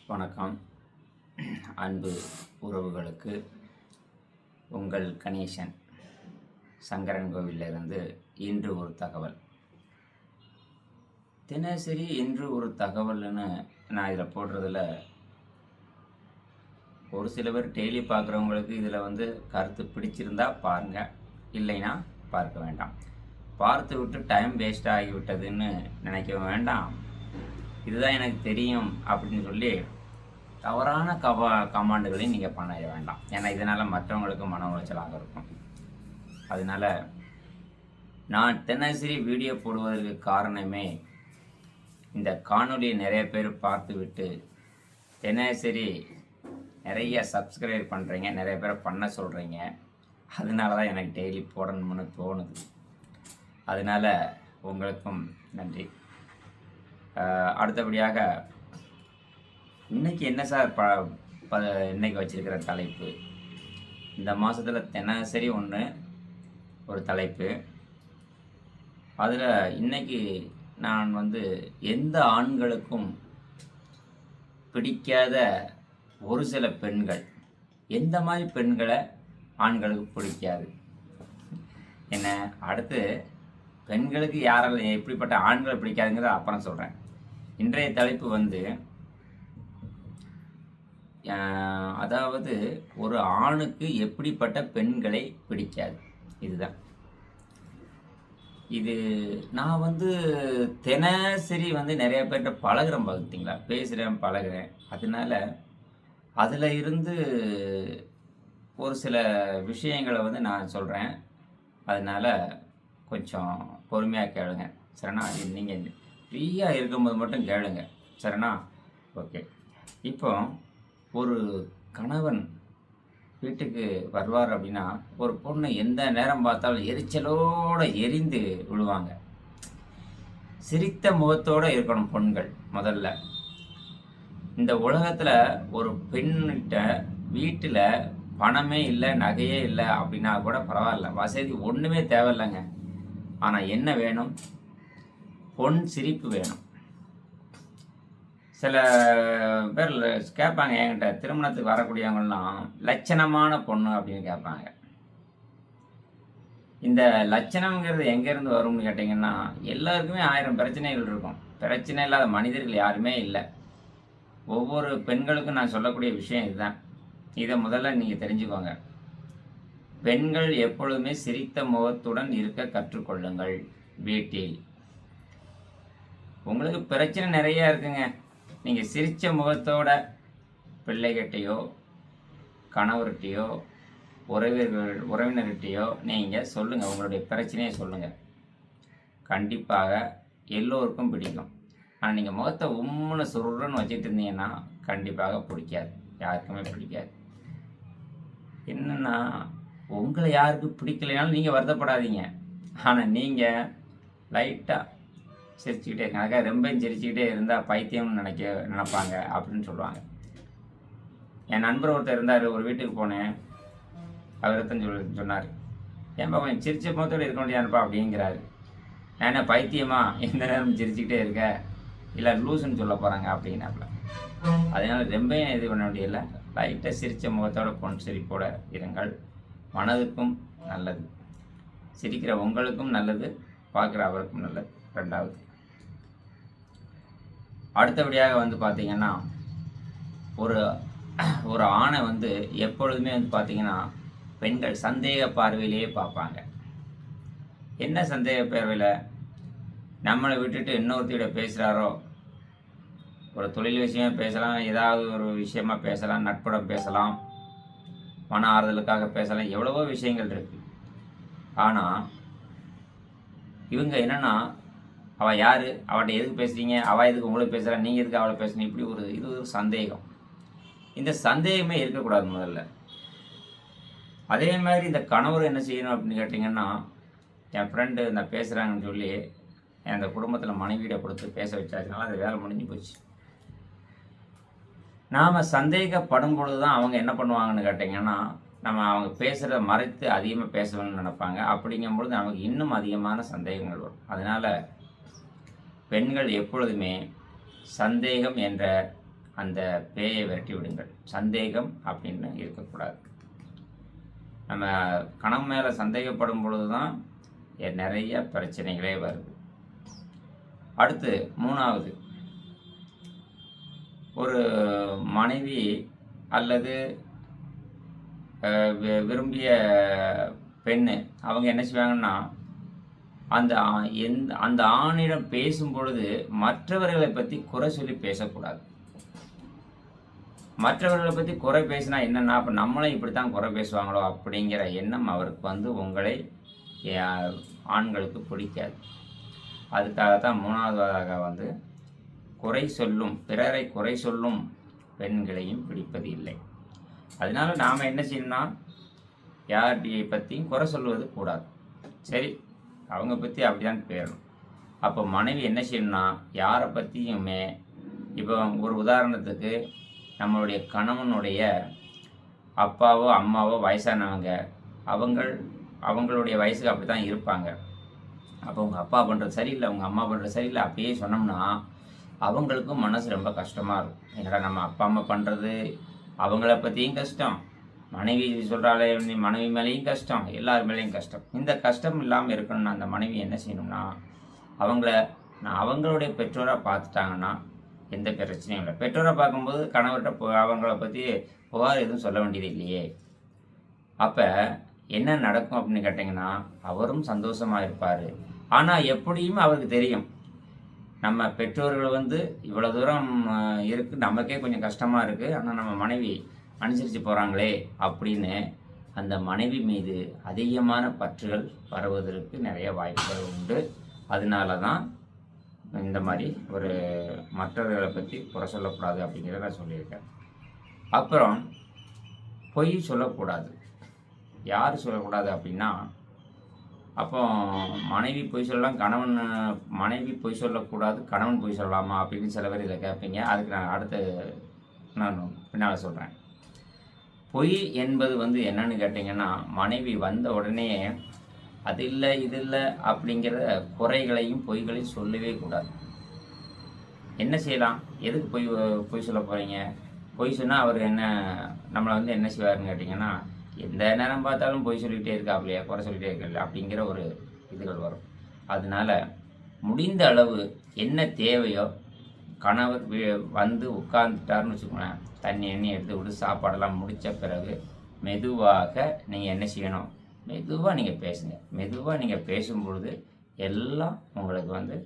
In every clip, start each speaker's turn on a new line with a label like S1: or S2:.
S1: வணக்கம். அன்பு உறவுகளுக்கு உங்கள் கணேசன் சங்கரன் கோவிலிருந்து இன்று ஒரு தகவல். தினசரி இன்று ஒரு தகவல்னு நான் இதில் போடுறதில் ஒரு சில பேர் டெய்லி பார்க்குறவங்களுக்கு இதில் கருத்து பிடிச்சிருந்தா பாருங்கள், இல்லைன்னா பார்க்க வேண்டாம். பார்த்து விட்டு டைம் வேஸ்ட் ஆகிவிட்டதுன்னு நினைக்க வேண்டாம். இதுதான் எனக்கு தெரியும் அப்படின்னு சொல்லி தவறான கமாண்டுகளையும் நீங்கள் பண்ண வேண்டாம். ஏன்னா இதனால் மற்றவங்களுக்கு மன உளைச்சலாக இருக்கும். அதனால் நான் தினசரி வீடியோ போடுவதற்கு காரணமே, இந்த காணொலியை நிறைய பேர் பார்த்து விட்டு தினசரி நிறைய சப்ஸ்கிரைப் பண்ணுறீங்க, நிறைய பேரை பண்ண சொல்கிறீங்க. அதனால தான் எனக்கு டெய்லி போடணும்னு தோணுது. அதனால் உங்களுக்கும் நன்றி. அடுத்தபடியாக இன்றைக்கி என்ன சார் இன்றைக்கி வச்சுருக்கிற தலைப்பு, இந்த மாதத்தில் தினசரி ஒரு தலைப்பு. அதில் இன்றைக்கி நான் எந்த ஆண்களுக்கும் பிடிக்காத ஒரு சில பெண்கள், எந்த மாதிரி பெண்களை ஆண்களுக்கு பிடிக்காது என்ன, அடுத்து பெண்களுக்கு யாரெல்லாம் எப்படிப்பட்ட ஆண்களை பிடிக்காதுங்கிறத அப்புறம் சொல்கிறேன். இன்றைய தலைப்பு அதாவது ஒரு ஆணுக்கு எப்படிப்பட்ட பெண்களை பிடிக்காது, இதுதான். இது நான் தினசரி நிறைய பேர்கிட்ட பழகிறேன், பார்த்தீங்களா, பேசுகிறேன், பழகிறேன். அதனால அதில் இருந்து ஒரு சில விஷயங்களை நான் சொல்கிறேன். அதனால் கொஞ்சம் பொறுமையாக கேளுங்க, சரிண்ணா. நீங்கள் ஃப்ரீயாக இருக்கும்போது மட்டும் கேளுங்க, சரிண்ணா. ஓகே. இப்போ ஒரு கணவன் வீட்டுக்கு வருவார் அப்படின்னா, ஒரு பொண்ணு எந்த நேரம் பார்த்தாலும் எரிச்சலோடு எரிந்து விழுவாங்க. சிரித்த முகத்தோடு இருக்கணும் பெண்கள். முதல்ல இந்த உலகத்தில் ஒரு பெண்ணிட்ட வீட்டில் பணமே இல்லை, நகையே இல்லை அப்படின்னா கூட பரவாயில்ல, வசதி ஒன்றுமே தேவையில்லைங்க. ஆனால் என்ன வேணும்? பொன் சிரிப்பு வேணும். சில பேர் கேட்பாங்க என்கிட்ட, திருமணத்துக்கு வரக்கூடியவங்கலாம் லட்சணமான பொண்ணு அப்படின்னு கேட்பாங்க. இந்த லட்சணம்ங்கிறது எங்கேருந்து வரும்னு கேட்டிங்கன்னா, எல்லாருக்குமே 1000 பிரச்சனைகள் இருக்கும். பிரச்சனை இல்லாத மனிதர்கள் யாருமே இல்லை. ஒவ்வொரு பெண்களுக்கும் நான் சொல்லக்கூடிய விஷயம் இதுதான். இதை முதல்ல நீங்கள் தெரிஞ்சுக்கோங்க. பெண்கள் எப்பொழுதுமே சிரித்த முகத்துடன் இருக்க கற்றுக்கொள்ளுங்கள். வீட்டில் உங்களுக்கு பிரச்சனை நிறையா இருக்குங்க. நீங்கள் சிரித்த முகத்தோட பிள்ளைகிட்டையோ கணவர்கிட்டையோ உறவினர்கிட்டையோ நீங்கள் சொல்லுங்கள், உங்களுடைய பிரச்சனையை சொல்லுங்கள். கண்டிப்பாக எல்லோருக்கும் பிடிக்கும். ஆனால் நீங்கள் முகத்தை உம்முன்னு சுருன்னு வச்சுட்டு இருந்தீங்கன்னா கண்டிப்பாக பிடிக்காது, யாருக்குமே பிடிக்காது. என்னென்னா, உங்களை யாருக்கு பிடிக்கலைனாலும் நீங்கள் வருத்தப்படாதீங்க. ஆனால் நீங்கள் லைட்டாக சிரிச்சுக்கிட்டே இருக்காங்க, அதுக்காக ரொம்ப சிரிச்சுக்கிட்டே இருந்தால் பைத்தியம்னு நினைப்பாங்க அப்படின்னு சொல்லுவாங்க. என் நண்பர் ஒருத்தர் இருந்தார், ஒரு வீட்டுக்கு போனேன். அவர்தான் சொன்னார், ஏன்பா கொஞ்சம் சிரிச்ச முகத்தோடு இருக்க முடியாதுப்பா அப்படிங்கிறாரு. நான் என்ன பைத்தியமா, எந்த நேரம் சிரிச்சுக்கிட்டே இருக்க, இல்லை லூசுன்னு சொல்ல போகிறாங்க அப்படின்னாப்புல. அதனால் ரொம்ப இது பண்ண முடியல. லைட்டாக சிரித்த முகத்தோட பொன் சிரிப்போட இருங்கள். மனதுக்கும் நல்லது, சிரிக்கிற உங்களுக்கும் நல்லது, பார்க்குற அவருக்கும் நல்லது. ரெண்டாவது, அடுத்தபடியாக பார்த்தீங்கன்னா, ஒரு ஆணை எப்பொழுதுமே பார்த்தீங்கன்னா பெண்கள் சந்தேக பார்வையிலேயே பார்ப்பாங்க. என்ன சந்தேக பார்வையில்? நம்மளை விட்டுட்டு இன்னொருத்தியோட பேசுகிறாரோ, ஒரு தொழில் விஷயமாக பேசலாம், ஏதாவது ஒரு விஷயமா பேசலாம், நட்புடன் பேசலாம், மன ஆறுதலுக்காக பேசலாம், எவ்வளவோ விஷயங்கள் இருக்குது. ஆனால் இவங்க என்னென்னா, அவள் யார், அவள்கிட்ட எதுக்கு பேசுகிறீங்க, அவள் எதுக்கு உங்களுக்கு பேசுகிறா, நீங்கள் எதுக்கு அவளை பேசுகிறீங்க, இப்படி இது ஒரு சந்தேகம். இந்த சந்தேகமே இருக்கக்கூடாது முதல்ல. அதே மாதிரி இந்த கணவர் என்ன செய்யணும் அப்படின்னு கேட்டிங்கன்னா, என் ஃப்ரெண்டு நான் பேசுகிறாங்கன்னு சொல்லி அந்த குடும்பத்தில் மனைவியிட கொடுத்து பேச வச்சாச்சுனால அது வேலை முடிஞ்சு போச்சு. நாம் சந்தேகப்படும் பொழுது தான் அவங்க என்ன பண்ணுவாங்கன்னு கேட்டிங்கன்னா, அவங்க பேசுகிறத மறைத்து அதிகமாக பேசணும்னு நினைப்பாங்க. அப்படிங்கும்பொழுது நமக்கு இன்னும் அதிகமான சந்தேகங்கள் வரும். அதனால் பெண்கள் எப்பொழுதுமே சந்தேகம் என்ற அந்த பேயை விரட்டி விடுங்கள். சந்தேகம் அப்படின்னு இருக்கக்கூடாது. நம்ம கணவன் மேலே சந்தேகப்படும் பொழுது தான் நிறைய பிரச்சனைகளே வருது. அடுத்து 3வது, ஒரு மனைவி அல்லது விரும்பிய பெண்ணு அவங்க என்ன செய்வாங்கன்னா, அந்த ஆணிடம் பேசும் பொழுது மற்றவர்களை பற்றி குறை சொல்லி பேசக்கூடாது. மற்றவர்களை பற்றி குறை பேசினா என்னென்னா, அப்போ நம்மளும் இப்படி தான் குறை பேசுவாங்களோ அப்படிங்கிற எண்ணம் அவருக்கு உங்களை ஆண்களுக்கு பிடிக்காது. அதுக்காகத்தான் 3வதாக பிறரை குறை சொல்லும் பெண்களையும் பிடிப்பது இல்லை. அதனால நாம் என்ன செய்யணும்னா, யார்கிட்ட பற்றியும் குறை சொல்வது கூடாது. சரி, அவங்க பற்றி அப்படிதான் பேரணும். அப்போ மனைவி என்ன செய்யணும்னா, யாரை பற்றியுமே, இப்போ ஒரு உதாரணத்துக்கு நம்மளுடைய கணவனுடைய அப்பாவோ அம்மாவோ வயசானவங்க, அவங்களுடைய வயசுக்கு அப்படி தான் இருப்பாங்க. அப்போ உங்கள் அப்பா பண்ணுறது சரியில்லை, உங்கள் அம்மா பண்ணுறது சரியில்லை அப்படியே சொன்னோம்னா அவங்களுக்கும் மனசு ரொம்ப கஷ்டமாக இருக்கும். என்னடா நம்ம அப்பா அம்மா பண்ணுறது, அவங்கள பற்றியும் கஷ்டம், மனைவி சொல்கிறாலே மனைவி மேலேயும் கஷ்டம், எல்லார் மேலேயும் கஷ்டம். இந்த கஷ்டம் இல்லாமல் இருக்கணும்னா அந்த மனைவி என்ன செய்யணும்னா, அவங்களுடைய பெற்றோராக பார்த்துட்டாங்கன்னா எந்த பிரச்சனையும் இல்லை. பெற்றோரை பார்க்கும்போது கணவர்கிட்ட அவங்கள பற்றி புகார் எதுவும் சொல்ல வேண்டியது இல்லையே. அப்போ என்ன நடக்கும் அப்படின்னு கேட்டிங்கன்னா, அவரும் சந்தோஷமாக இருப்பார். ஆனால் எப்படியும் அவருக்கு தெரியும், நம்ம பெற்றோர்கள் இவ்வளோ தூரம் இருக்குது, நமக்கே கொஞ்சம் கஷ்டமாக இருக்குது, ஆனால் நம்ம மனைவி அனுசரித்து போகிறாங்களே அப்படின்னு அந்த மனைவி மீது அதிகமான பற்றுகள் வருவதற்கு நிறைய வாய்ப்புகள் உண்டு. அதனால தான் இந்த மாதிரி ஒரு மற்றவர்களை பற்றி குறை சொல்லக்கூடாது அப்படிங்கிறத நான் சொல்லியிருக்கேன். அப்புறம் பொய் சொல்லக்கூடாது. யார் சொல்லக்கூடாது அப்படின்னா, அப்போ மனைவி பொய் சொல்லலாம், மனைவி பொய் சொல்லக்கூடாது, கணவன் பொய் சொல்லலாமா அப்படின்னு சில பேர் இதை கேட்பீங்க. அதுக்கு நான் பின்னால் சொல்கிறேன். பொய் என்பது என்னன்னு கேட்டிங்கன்னா, மனைவி வந்த உடனே அது இல்லை இது இல்லை அப்படிங்கிற குறைகளையும் பொய்களையும் சொல்லவே கூடாது. என்ன செய்யலாம், எதுக்கு பொய் சொல்ல போகிறீங்க? பொய் சொன்னால் அவர் நம்மளை என்ன செய்வாருன்னு கேட்டிங்கன்னா, எந்த நேரம் பார்த்தாலும் பொய் சொல்லிகிட்டே இருக்காப்லையா, குறை சொல்லிகிட்டே இருக்கல அப்படிங்கிற ஒரு இதுகள் வரும். அதனால முடிந்த அளவு என்ன தேவையோ, கணவர் உட்கார்ந்துட்டாருன்னு வச்சுக்கோங்களேன், தண்ணி எடுத்து விட்டு சாப்பாடெல்லாம் முடித்த பிறகு மெதுவாக நீங்கள் என்ன செய்யணும், மெதுவாக நீங்கள் பேசுங்க. மெதுவாக நீங்கள் பேசும்பொழுது எல்லாம் உங்களுக்கு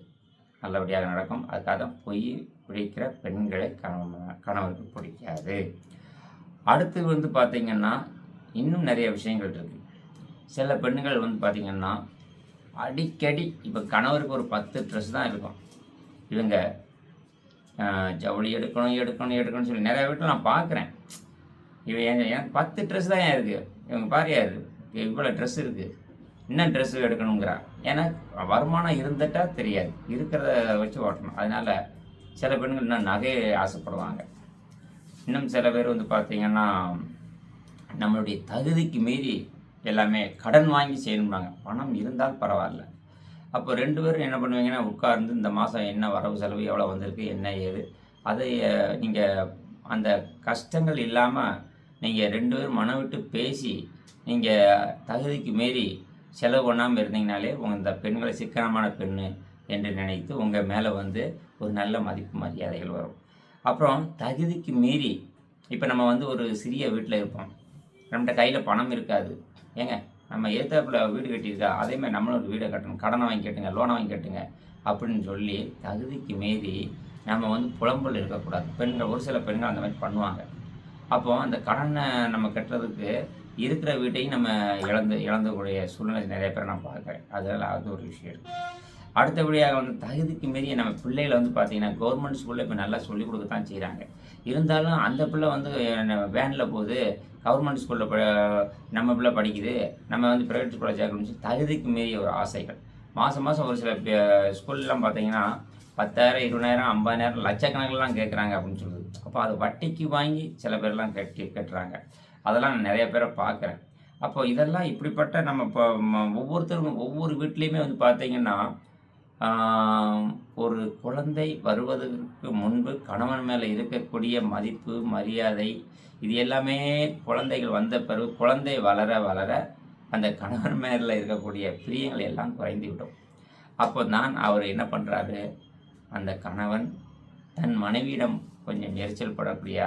S1: நல்லபடியாக நடக்கும். அதுக்காக தான் பொய் பிடிக்கிற பெண்களை கணவருக்கு பிடிக்காது. அடுத்து பார்த்திங்கன்னா, இன்னும் நிறைய விஷயங்கள் இருக்குது. சில பெண்கள் பார்த்திங்கன்னா, அடிக்கடி இப்போ கணவருக்கு ஒரு 10 ட்ரெஸ் தான் இருக்கும். இவங்க ஜவுளி எடுக்கணும்னு சொல்லி நிறைய வீட்டில் நான் பார்க்குறேன். எனக்கு 10 ட்ரெஸ் தான் இருக்குது, இவங்க பாரியா இருக்குது, இவ்வளோ ட்ரெஸ் இருக்குது, இன்னும் ட்ரெஸ்ஸு எடுக்கணுங்கிறா. ஏன்னா வருமானம் இருந்துட்டால் தெரியாது, இருக்கிறத வச்சு ஓட்டணும். அதனால் சில பெண்கள் இன்னும் நகையை ஆசைப்படுவாங்க. இன்னும் சில பேர் பார்த்திங்கன்னா, நம்மளுடைய தகுதிக்கு மீறி எல்லாமே கடன் வாங்கி செய்யணும்னாங்க. பணம் இருந்தால் பரவாயில்ல. அப்போ 2 பேரும் என்ன பண்ணுவீங்கன்னா, உட்கார்ந்து இந்த மாதம் என்ன வரவு செலவு எவ்வளோ வந்திருக்கு, என்ன ஏது, அதை நீங்கள் அந்த கஷ்டங்கள் இல்லாமல் நீங்கள் 2 பேரும் மனம் விட்டு பேசி நீங்கள் தகுதிக்கு மீறி செலவு பண்ணாமல் இருந்தீங்கனாலே இந்த பெண்களை சிக்கனமான பெண்ணு என்று நினைத்து உங்கள் மேலே ஒரு நல்ல மதிப்பு மரியாதைகள் வரும். அப்புறம் தகுதிக்கு மீறி இப்போ நம்ம ஒரு சிறிய வீட்டில் இருப்போம், நம்மகிட்ட கையில் பணம் இருக்காது. ஏங்க நம்ம ஏத்தாப்புல வீடு கட்டியிருக்கா, அதேமாதிரி நம்மளும் ஒரு வீடை கட்டணும், கடனை வாங்கி கட்டுங்க, லோனை வாங்கி கட்டுங்க அப்படின்னு சொல்லி தகுதிக்கு மீறி நம்ம புலம்பல் இருக்கக்கூடாது. பெண்கள், ஒரு சில பெண்கள் அந்த மாதிரி பண்ணுவாங்க. அப்போது அந்த கடனை நம்ம கட்டுறதுக்கு இருக்கிற வீட்டையும் நம்ம இழந்தக்கூடிய சூழ்நிலை நிறைய பேர் நான் பார்க்குறேன். அதனால் அது ஒரு விஷயம் இருக்குது. அடுத்தபடியாக தகுதிக்கு மீறிய நம்ம பிள்ளைகளை பார்த்திங்கன்னா, கவர்மெண்ட் ஸ்கூலில் இப்போ நல்லா சொல்லிக் கொடுக்கத்தான் செய்கிறாங்க. இருந்தாலும் அந்த பிள்ளை வேனில் போகுது, கவர்மெண்ட் ஸ்கூலில் நம்ம பிள்ளை படிக்குது, நம்ம ப்ரைவேட் ஸ்கூலில் சேர்க்கணும்னு சொல்லி தகுதிக்கு மீறிய ஒரு ஆசைகள். மாதம் ஒரு சில ஸ்கூல்லாம் பார்த்திங்கன்னா 10,000, 20,000, 50,000, லட்சக்கணக்கிலாம் கேட்குறாங்க அப்படின்னு சொல்லுது. அப்போ அது வட்டிக்கு வாங்கி சில பேர்லாம் கட்டுறாங்க. அதெல்லாம் நான் நிறைய பேரை பார்க்குறேன். அப்போ இதெல்லாம் இப்படிப்பட்ட நம்ம இப்போ ஒவ்வொருத்தருக்கும் ஒவ்வொரு வீட்லேயுமே பார்த்திங்கன்னா, ஒரு குழந்தை வருவதற்கு முன்பு கணவன் மேலே இருக்கக்கூடிய மதிப்பு, மரியாதை இது எல்லாமே குழந்தைகள் வந்த பிறகு குழந்தை வளர வளர அந்த கணவன் மேலே இருக்கக்கூடிய பிரியங்கள் எல்லாம் குறைந்துவிடும். அப்போ தான் அவர் என்ன பண்ணுறாரு, அந்த கணவன் தன் மனைவியிடம் கொஞ்சம் எரிச்சல் படக்கூடிய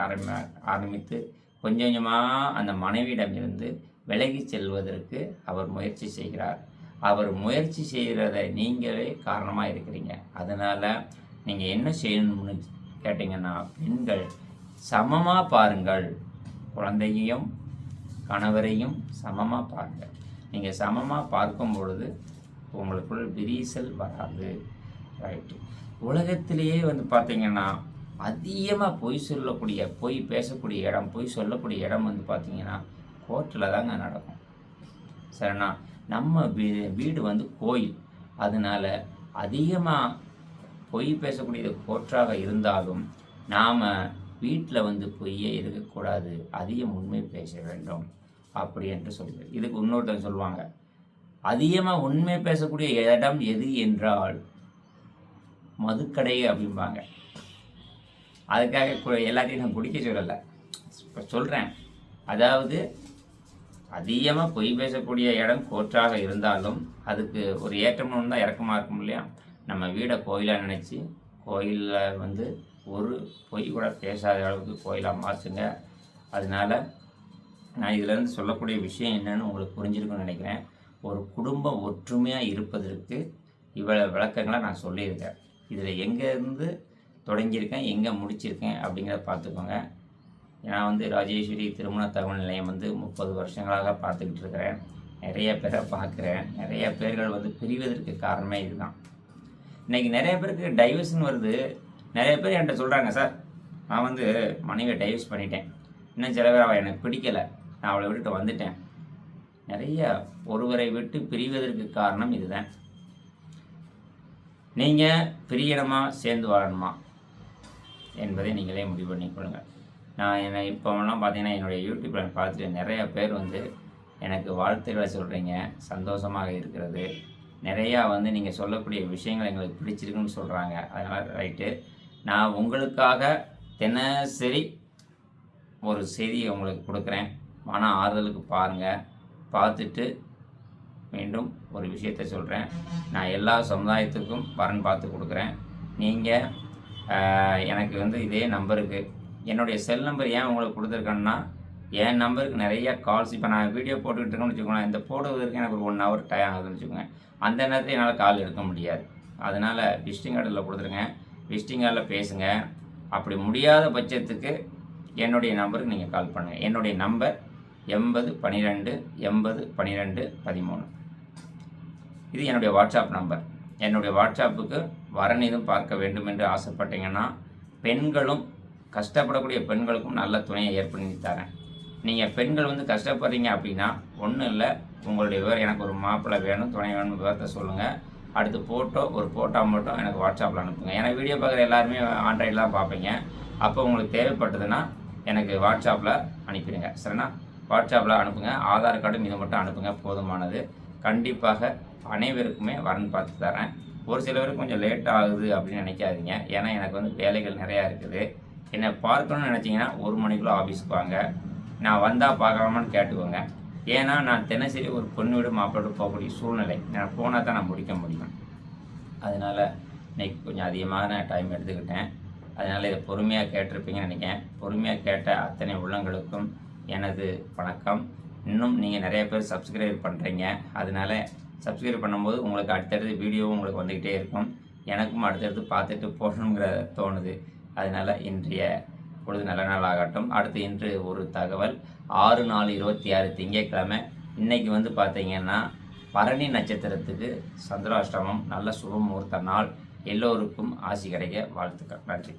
S1: ஆரம்பித்து கொஞ்சம் கொஞ்சமாக அந்த மனைவியிடம் இருந்து விலகி செல்வதற்கு அவர் முயற்சி செய்கிறார். அவர் முயற்சி செய்கிறத நீங்களே காரணமாக இருக்கிறீங்க. அதனால் நீங்கள் என்ன செய்யணும்னு கேட்டிங்கன்னா, பெண்கள் சமமாக பாருங்கள், குழந்தையையும் கணவரையும் சமமாக பாருங்கள். நீங்கள் சமமாக பார்க்கும் பொழுது உங்களுக்குள் விரிசல் வராது. ரைட்டு. உலகத்திலேயே பார்த்தீங்கன்னா அதிகமாக பொய் பேசக்கூடிய இடம், பொய் சொல்லக்கூடிய இடம் பார்த்தீங்கன்னா கோர்ட்டில் தாங்க நடக்கும். சரிண்ணா? நம்ம வீடு கோயில். அதனால் அதிகமாக பொய் பேசக்கூடியது கோர்ட்டாக இருந்தாலும் நாம் வீட்டில் பொய்யே இருக்கக்கூடாது, அதிகம் உண்மை பேச வேண்டும் அப்படி என்று சொல்லுது. இதுக்கு இன்னொருத்தர் சொல்லுவாங்க, அதிகமாக உண்மை பேசக்கூடிய இடம் எது என்றால் மதுக்கடை அப்படிம்பாங்க. அதுக்காக எல்லாத்தையும் நான் குடிக்க சொல்லலை, இப்போ சொல்கிறேன். அதாவது அதிகமாக பொய் பேசக்கூடிய இடம் கோர்ட்டாக இருந்தாலும் அதுக்கு ஒரு ஏற்றமும் தான் இறக்கமாக இருக்கும் இல்லையா? நம்ம வீடை கோயிலாக நினச்சி கோயிலில் ஒரு பொய் கூட பேசாத அளவுக்கு கோயிலாக மாற்றுங்க. அதனால் நான் இதிலேருந்து சொல்லக்கூடிய விஷயம் என்னென்னு உங்களுக்கு புரிஞ்சிருக்குன்னு நினைக்கிறேன். ஒரு குடும்பம் ஒற்றுமையாக இருப்பதற்கு இவ்வளோ விளக்கங்களை நான் சொல்லியிருக்கேன். இதில் எங்கேருந்து தொடங்கியிருக்கேன், எங்கே முடிச்சிருக்கேன் அப்படிங்கிறத பார்த்துக்கோங்க. நான் ராஜேஸ்வரி திருமண தகவல் நிலையம் 30 வருஷங்களாக பார்த்துக்கிட்டு இருக்கிறேன். நிறைய பேரை பார்க்குறேன். நிறைய பேர்கள் பிரிவதற்கு காரணமே இதுதான். இன்றைக்கி நிறைய பேருக்கு டைவர்ஸ்னு வருது. நிறைய பேர் என்கிட்ட சொல்கிறாங்க, சார் நான் மனைவியை டைவர்ஸ் பண்ணிட்டேன், இன்னும் சில பேர் அவள் எனக்கு பிடிக்கலை, நான் அவளை விட்டுட்டு வந்துட்டேன். நிறைய ஒருவரை விட்டு பிரிவதற்கு காரணம் இதுதான். நீங்கள் பிரியணுமா சேர்ந்து வாழணுமா என்பதை நீங்களே முடிவு பண்ணிக்கொள்ளுங்கள். நான் இப்போலாம் பார்த்தீங்கன்னா என்னுடைய யூடியூப்பில் பார்த்துட்டு நிறைய பேர் எனக்கு வாழ்த்துக்களை சொல்கிறீங்க, சந்தோஷமாக இருக்கிறது. நிறையா நீங்கள் சொல்லக்கூடிய விஷயங்கள் எங்களுக்கு பிடிச்சிருக்குன்னு சொல்கிறாங்க. அதனால் ரைட்டு, நான் உங்களுக்காக தினசரி ஒரு செய்தியை உங்களுக்கு கொடுக்குறேன். மன ஆறுதலுக்கு பாருங்கள். பார்த்துட்டு மீண்டும் ஒரு விஷயத்தை சொல்கிறேன். நான் எல்லா சமுதாயத்துக்கும் வரன் பார்த்து கொடுக்குறேன். நீங்கள் எனக்கு இதே நம்பருக்கு என்னுடைய செல் நம்பர் ஏன் உங்களுக்கு கொடுத்துருக்கேன்னா, என் நம்பருக்கு நிறைய கால்ஸ், இப்போ நான் வீடியோ போட்டுக்கிட்டு இருக்கேன்னு வச்சுக்கோங்களேன், இந்த போடுவதற்கு எனக்கு ஒரு 1 ஹவர் டைம் ஆகுதுன்னு வச்சுக்கோங்க. அந்த நேரத்தில் என்னால் கால் எடுக்க முடியாது. அதனால் விசிட்டிங் கார்டில் கொடுத்துருங்க, விசிட்டிங் கார்டில் பேசுங்க. அப்படி முடியாத பட்சத்துக்கு என்னுடைய நம்பருக்கு நீங்கள் கால் பண்ணுங்கள். என்னுடைய நம்பர் 8012 80 12 13. இது என்னுடைய வாட்ஸ்அப் நம்பர். என்னுடைய வாட்ஸ்அப்புக்கு வரன் எதுவும் பார்க்க வேண்டும் என்று ஆசைப்பட்டீங்கன்னா, பெண்களும் கஷ்டப்படக்கூடிய பெண்களுக்கும் நல்ல துணையை ஏற்படுத்தி தரேன். நீங்கள் பெண்கள் கஷ்டப்படுறீங்க அப்படின்னா ஒன்றும் இல்லை, உங்களுடைய விவரம், எனக்கு ஒரு மாப்பிள்ளை வேணும், துணை வேணும், விவரத்தை சொல்லுங்கள். அடுத்து ஒரு ஃபோட்டோ மட்டும் எனக்கு வாட்ஸ்அப்பில் அனுப்புங்க. ஏன்னா வீடியோ பார்க்குற எல்லாருமே ஆண்ட்ராய்டில் தான் பார்ப்பீங்க. அப்போ உங்களுக்கு தேவைப்பட்டதுன்னா எனக்கு வாட்ஸ்அப்பில் அனுப்பிடுங்க. சரிண்ணா? வாட்ஸ்அப்பில் அனுப்புங்க. ஆதார் கார்டும் இது மட்டும் அனுப்புங்க, போதுமானது. கண்டிப்பாக அனைவருக்குமே வரன் பார்த்து தரேன். ஒரு சிலருக்கு கொஞ்சம் லேட் ஆகுது அப்படின்னு நினைக்காதீங்க. ஏன்னா எனக்கு வேலைகள் நிறையா இருக்குது. என்னை பார்க்கணும்னு நினச்சிங்கன்னா 1 மணிக்குள்ளே ஆஃபீஸுக்கு வாங்க. நான் வந்தால் பார்க்கலாமான்னு கேட்டுக்கோங்க. ஏன்னா நான் தினசரி ஒரு பொண்ணு வீடு மாப்பிள்ளோடு போகக்கூடிய சூழ்நிலை, நான் போனால் தான் நான் முடிக்க முடியும். அதனால் இன்றைக்கி கொஞ்சம் அதிகமான டைம் எடுத்துக்கிட்டேன். அதனால் இதை பொறுமையாக கேட்டிருப்பீங்கன்னு நினைக்கிறேன். பொறுமையாக கேட்ட அத்தனை உள்ளங்களுக்கும் எனது வணக்கம். இன்னும் நீங்கள் நிறைய பேர் சப்ஸ்கிரைப் பண்ணுறீங்க. அதனால் சப்ஸ்கிரைப் பண்ணும்போது உங்களுக்கு அடுத்தடுத்து வீடியோவும் உங்களுக்கு வந்துக்கிட்டே இருக்கும். எனக்கும் அடுத்தடுத்து பார்த்துட்டு போகணுங்கிற தோணுது. அதனால் இன்றைய பொழுது நல்ல நாள் ஆகட்டும். அடுத்து இன்று ஒரு தகவல், 6/4/26 திங்கட்கிழமை. இன்றைக்கி பார்த்தீங்கன்னா பரணி நட்சத்திரத்துக்கு சந்திராஷ்டமம், நல்ல சுபமுகூர்த்த நாள். எல்லோருக்கும் ஆசி கிடைக்க வாழ்த்துக்கள். நன்றி.